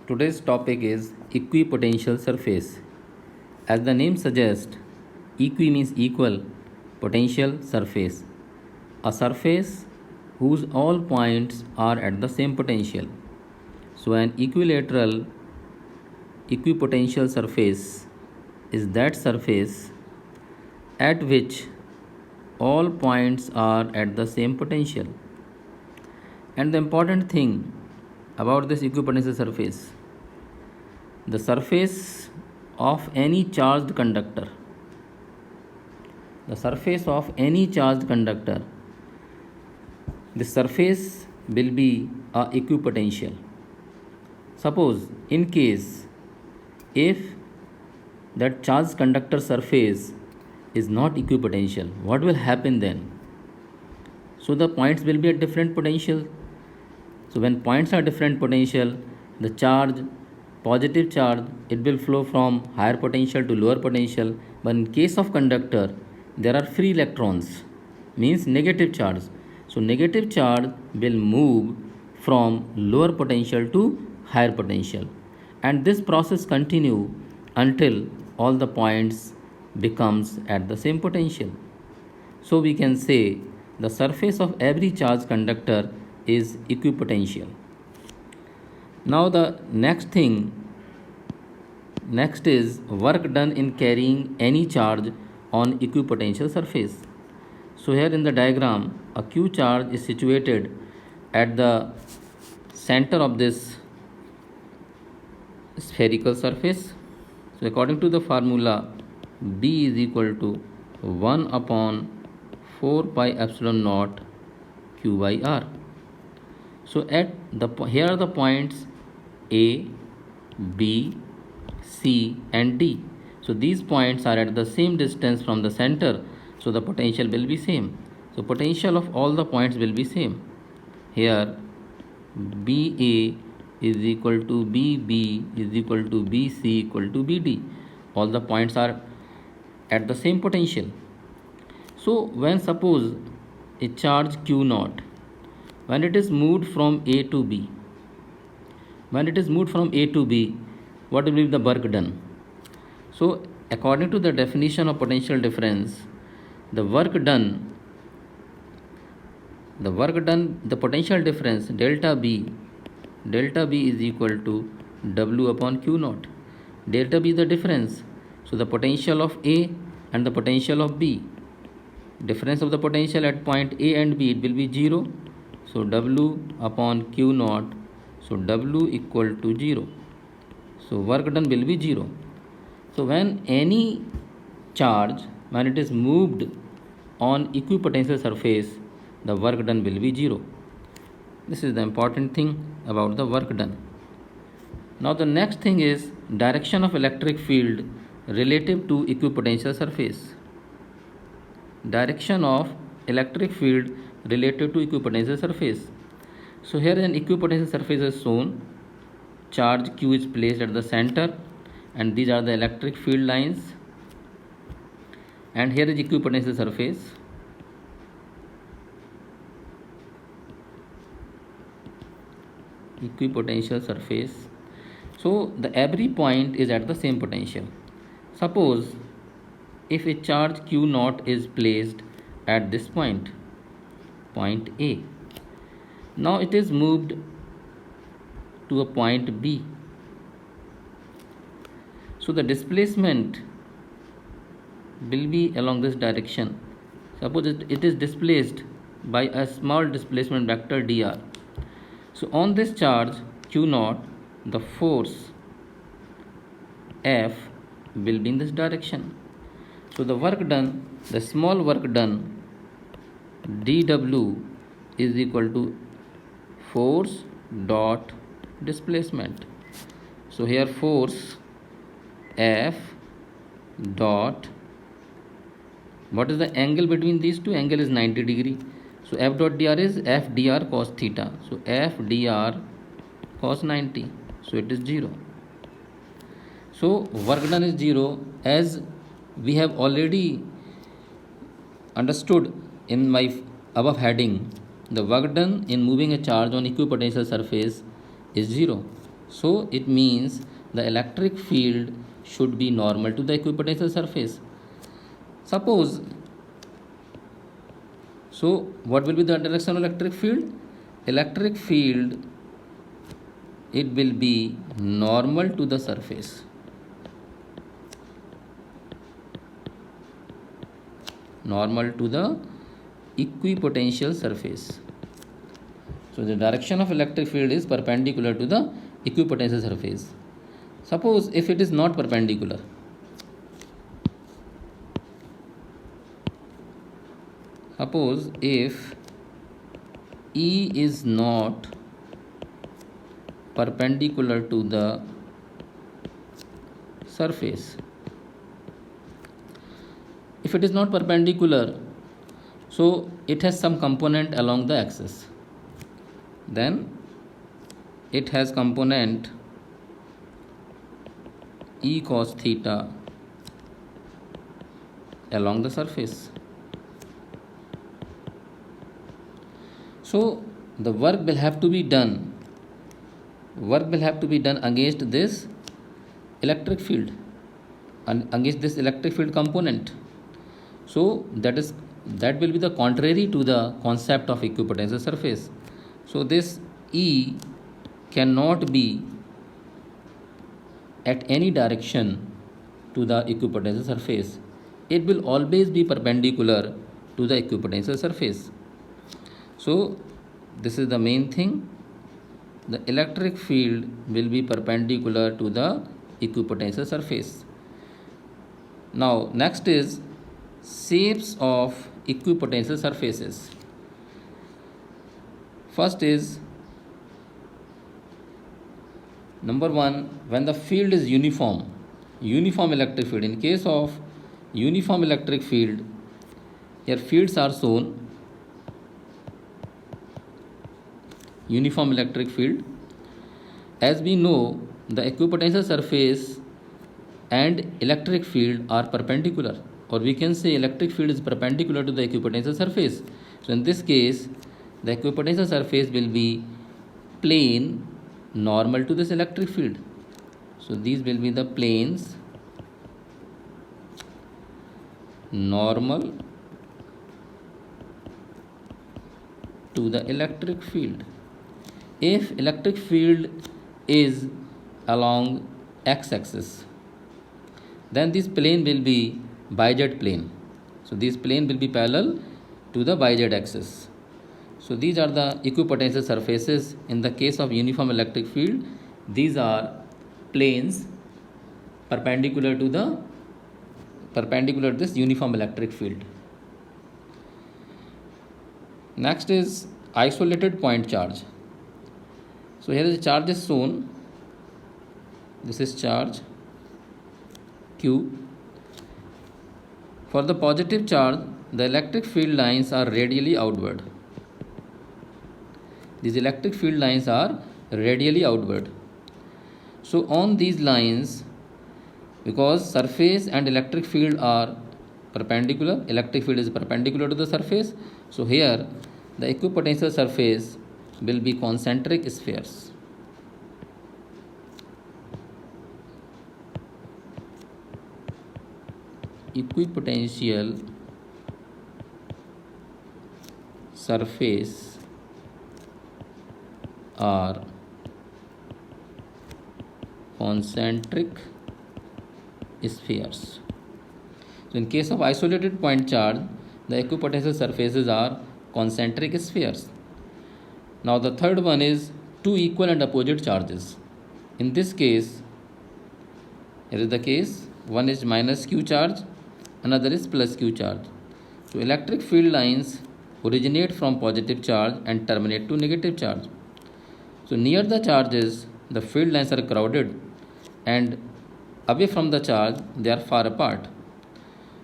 Today's topic is equipotential surface. As the name suggests, equi means equal, potential surface. A surface whose all points are at the same potential. So an equilateral equipotential surface is that surface at which all points are at the same potential. And the important thing about this equipotential surface, the surface of any charged conductor, the surface of any charged conductor, the surface will be a equipotential. Suppose in case if that charged conductor surface is not equipotential, what will happen then? So the points will be at different potential. So when points are different potential, the charge, positive charge, it will flow from higher potential to lower potential. But in case of conductor, there are free electrons, means negative charge. So negative charge will move from lower potential to higher potential. And this process continue until all the points becomes at the same potential. So we can say the surface of every charged conductor is equipotential. Now the next is work done in carrying any charge on equipotential surface. So here in the diagram, a q charge is situated at the center of this spherical surface. So according to the formula, B is equal to 1 upon 4 pi epsilon naught q by r. So at the here are the points A, B, C and D. So these points are at the same distance from the center, so the potential will be same. So potential of all the points will be same. Here BA is equal to BB is equal to BC equal to BD. All the points are at the same potential. So when suppose a charge Q naught, when it is moved from A to B, what will be the work done? So according to the definition of potential difference, the potential difference delta B is equal to W upon Q naught. Delta B is the difference. So the potential of A and the potential of B, difference of the potential at point A and B, it will be 0. So W upon Q naught, so W equal to 0. So work done will be 0. So when any charge, when it is moved on equipotential surface, the work done will be 0. This is the important thing about the work done. Now the next thing is direction of electric field relative to equipotential surface. Direction of electric field related to equipotential surface. So here an equipotential surface is shown. Charge Q is placed at the center and these are the electric field lines. And here is equipotential surface. Equipotential surface. So the every point is at the same potential. Suppose if a charge Q naught is placed at this point A. Now it is moved to a point B. So the displacement will be along this direction. Suppose it is displaced by a small displacement vector dr. So on this charge Q naught, the force F will be in this direction. So the work done, the small work done, dW is equal to force dot displacement. So here force F dot, what is the angle between these two? Angle is 90 degree. So F dot dr is F dr cos theta. So F dr cos 90. So it is 0. So work done is 0, as we have already understood in my above heading. The work done in moving a charge on equipotential surface is 0. So it means the electric field should be normal to the equipotential surface. Suppose, so what will be the direction of electric field? Electric field, it will be normal to the surface. Normal to the equipotential surface. So the direction of electric field is perpendicular to the equipotential surface. Suppose if it is not perpendicular, suppose if E is not perpendicular to the surface, if it is not perpendicular, so it has some component along the axis, then it has component E cos theta along the surface. So the work will have to be done. Work will have to be done against this electric field and against this electric field component. So that will be the contrary to the concept of equipotential surface. So this E cannot be at any direction to the equipotential surface. It will always be perpendicular to the equipotential surface. So this is the main thing. The electric field will be perpendicular to the equipotential surface. Now next is shapes of equipotential surfaces. First is number 1, when the field is uniform electric field. In case of uniform electric field, here fields are shown. Uniform electric field, as we know, the equipotential surface and electric field are perpendicular, or we can say electric field is perpendicular to the equipotential surface. So in this case, the equipotential surface will be plane normal to this electric field. So these will be the planes normal to the electric field. If electric field is along x-axis, then this plane will be yz plane. So this plane will be parallel to the yz axis. So these are the equipotential surfaces. In the case of uniform electric field, these are planes perpendicular to this uniform electric field. Next is isolated point charge. So here is the charge is shown. This is charge Q. For the positive charge, the electric field lines are radially outward. These electric field lines are radially outward. So on these lines, because surface and electric field are perpendicular, electric field is perpendicular to the surface. So here the equipotential surface will be concentric spheres. Equipotential surface are concentric spheres. So in case of isolated point charge, the equipotential surfaces are concentric spheres. Now the third one is two equal and opposite charges. In this case, here is the case, one is minus q charge, another is plus q charge. So electric field lines originate from positive charge and terminate to negative charge. So near the charges, the field lines are crowded, and away from the charge, they are far apart.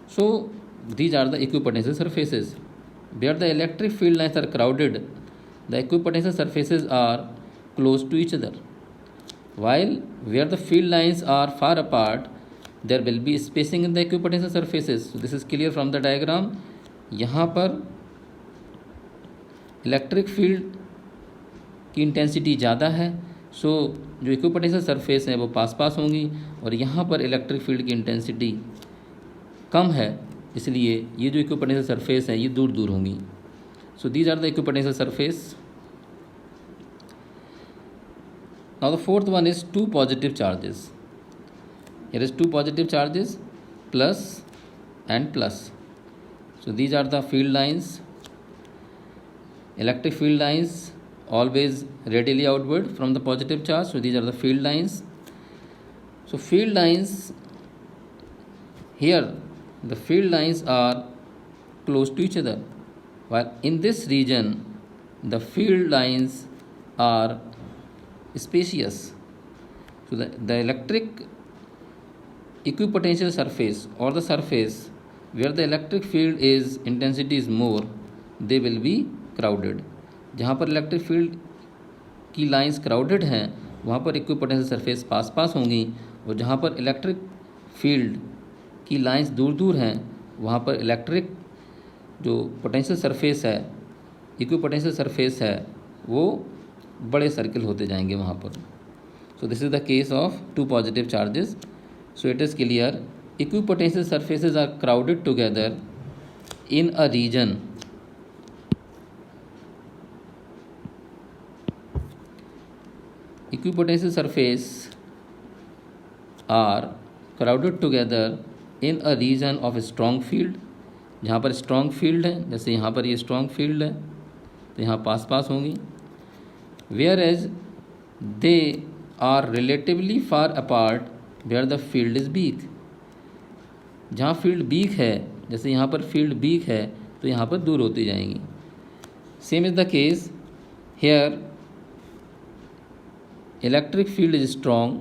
So these are the equipotential surfaces. Where the electric field lines are crowded, the equipotential surfaces are close to each other. While where the field lines are far apart, there will be spacing in the equipotential surfaces. So this is clear from the diagram. यहाँ पर electric field की intensity ज़्यादा है, सो जो equipotential surface हैं वो पास पास होंगी, और यहाँ पर इलेक्ट्रिक फील्ड की इंटेंसिटी कम है, इसलिए ये जो इक्विपोटेंशियल सरफेस हैं ये दूर दूर होंगी. So these are the equipotential surface. Now the fourth one is two positive charges. Here is two positive charges, plus and plus. So these are the field lines. Electric field lines always radially outward from the positive charge. So these are the field lines. So field lines, here the field lines are close to each other, while in this region the field lines are spacious. So the electric equipotential surface, or the surface where the electric field is intensity is more, they will be crowded. जहाँ पर electric field की lines crowded हैं वहाँ पर equipotential surface पास पास होंगी, और जहाँ पर इलेक्ट्रिक फील्ड की लाइंस दूर दूर हैं वहाँ पर इलेक्ट्रिक जो पोटेंशियल सरफेस है, इक्विपोटेंशियल सरफेस है, वो बड़े सर्किल होते जाएंगे वहाँ पर. So this is the case of two positive charges. So it is clear, equipotential surfaces are crowded together in a region equipotential surface are crowded together in a region of strong field. जहाँ पर strong field है, जैसे यहाँ पर ये strong field है तो यहाँ पास पास होंगी. Whereas they are relatively far apart where the field is weak. जहाँ फील्ड वीक है, जैसे यहाँ पर फील्ड वीक है तो यहाँ पर दूर होती जाएंगी. Same is the case here, electric field is strong,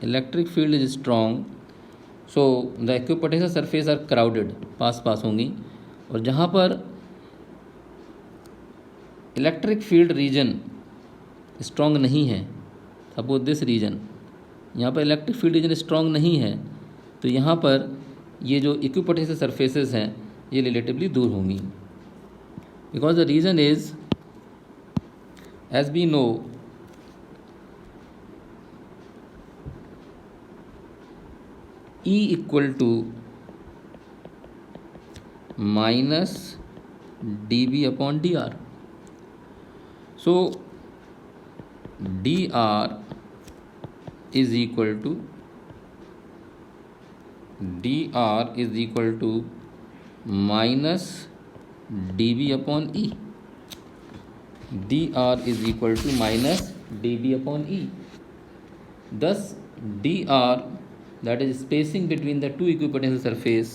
electric field is strong, so the equipotential surface are crowded, पास पास होंगी. और जहाँ पर इलेक्ट्रिक फील्ड रीजन स्ट्रॉन्ग नहीं है, सपोज दिस रीजन, यहाँ पर इलेक्ट्रिक फील्ड रीजन स्ट्रॉन्ग नहीं है तो यहाँ पर ये जो इक्विपोटेंशियल सरफेसेस हैं ये रिलेटिवली दूर होंगी. Because the reason is, as we know, E equal to minus dB upon dr. So dr is equal to minus dB upon E. dr is equal to minus dB upon E. Thus dr, that is spacing between the two equipotential surface,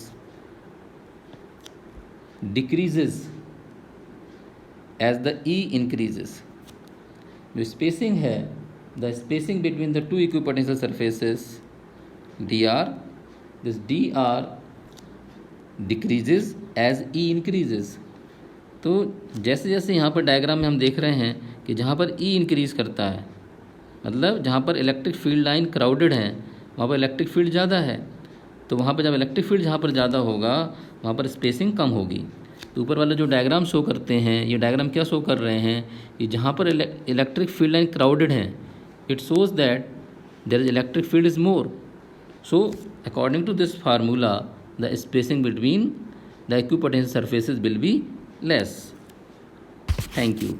decreases as the E increases. जो spacing है, the spacing between the two equipotential surfaces dr, this dr decreases as E increases. तो जैसे जैसे यहाँ पर diagram में हम देख रहे हैं कि जहाँ पर E इंक्रीज़ करता है, मतलब जहाँ पर इलेक्ट्रिक फील्ड लाइन क्राउडेड है वहाँ पर इलेक्ट्रिक फील्ड ज़्यादा है, तो वहाँ पर जब इलेक्ट्रिक फील्ड जहाँ पर ज़्यादा होगा वहाँ पर स्पेसिंग कम होगी. तो ऊपर वाला जो डायग्राम शो करते हैं, ये डायग्राम क्या शो कर रहे हैं कि जहाँ पर इलेक्ट्रिक फील्ड लाइन क्राउडेड है, it shows that there is electric field is more. So according to this formula the spacing between the equipotential surfaces will be less. Thank you.